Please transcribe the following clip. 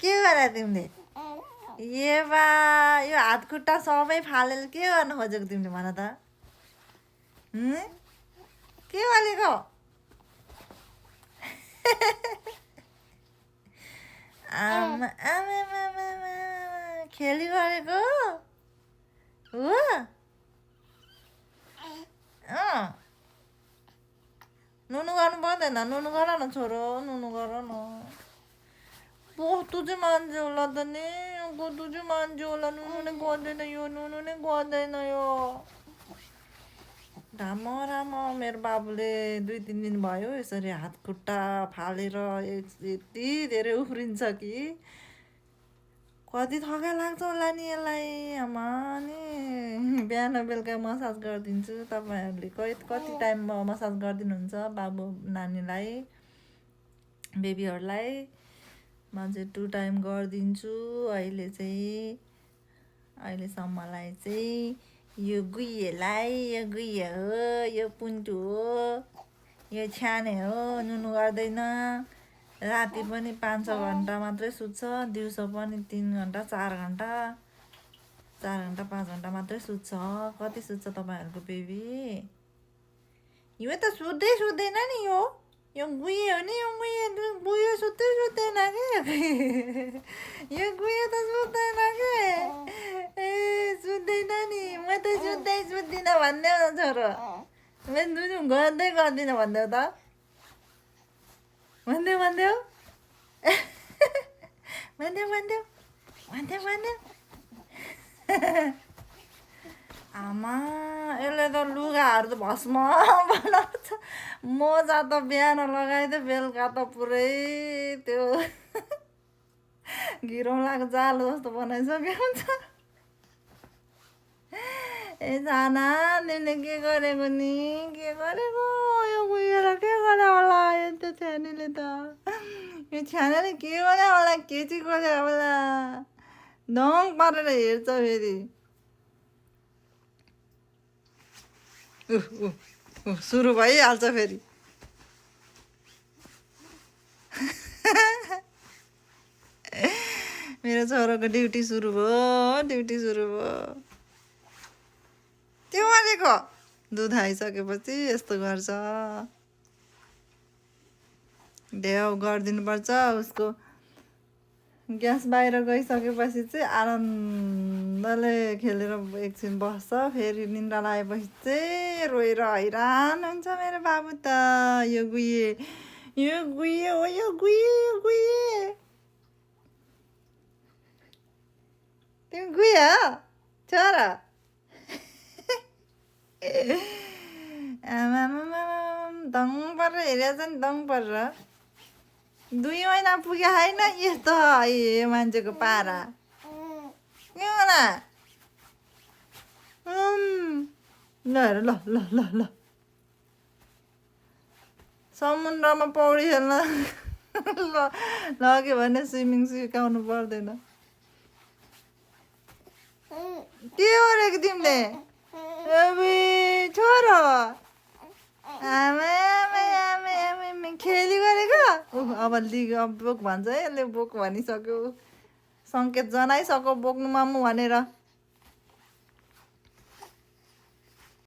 के गर तिमीले ए बा यो हात खुट्टा सबै फालेर के गर्न खोजेको तिमीले भन त के भनेको आमा आमा खेली गरेको हो नुनु गर्नु पर्दैन नुनु गर न छोरो नुनु गर न तँ चाहिँ मान्छे होला त नि तँ चाहिँ मान्छे होला नुनु नै गर्दैन यो नुनु नै गर्दैन यो राम राम मेरो बाबुले 2-3 दिन भयो यसरी हात खुट्टा फालेर यति धेरै उफ्रिन्छ कि कति थकाइ लाग्छ होला नि यसलाई आमा नि बिहान बेलुका मसाज गरिदिन्छु तपाईँहरूले कति टाइममा मसाज गरिदिनुहुन्छ बाबु नानीलाई बेबीहरूलाई म चाहिँ 2 टाइम गरिदिन्छु अहिलेसम्मलाई चाहिँ यो गुइया हो यो पुन्टु हो यो छ्याने हो नुनु गर्दैन राति पनि 5-6 घन्टा मात्रै सुत्छ दिउँसो पनि 3 घन्टा 4 घन्टा 5 घन्टा मात्रै सुत्छ कति सुत्छ तपाईँहरूको बेबी यो त सुत्दैन नि यो गुइयो हो नि यो गुइयो सुत्दैन के यो गुइयो त सुत्दैन के ए सुत्दैन नि म त सुत्दिनँ भन्दै हो छोरो म नुनु गर्दिनँ भन्दै हो त भन्दै आमा यसले त लुगाहरू त भस्म बनाउँछ मोजा त बिहान लगाइदियो बेलुका त पुरै त्यो घिरौँलाको जालो जस्तो बनाइसक्यो हुन्छ ए जाना तिमीले के गरेको नि के गरेको यो गएर के गरे होला यो त छ्यानीले त यो छ्यानीले के गरे होला के चाहिँ गरे होला दङ पारेर हेर्छ फेरि सुरु भइहाल्छ फेरि मेरो छोराको ड्युटी सुरु भयो त्यो गरेको दुध आइसकेपछि यस्तो गर्छ ढेउ गरिदिनुपर्छ उसको ग्यास बाहिर गइसकेपछि चाहिँ आनन्दले खेलेर एकछिन बस्छ फेरि निन्द्रा लागेपछि चाहिँ रोएर हैरान हुन्छ मेरो बाबु त यो गुइए तिमी गुइया छोरा आमा दङ परेर हेरेको छ नि दङ परेर 2 महिना पुग्यो होइन यस्तो यो मान्छेको पारा के होला ल समुद्रमा पौडी खेल्न लग्यो भने स्विमिङ सिकाउनु पर्दैन के गरेको तिमीले छोरो आमा खेली गरेको अब बोक भन्छ है यसले बोक भनिसक्यो सङ्केत जनाइसक्यो बोक्नु मामु भनेर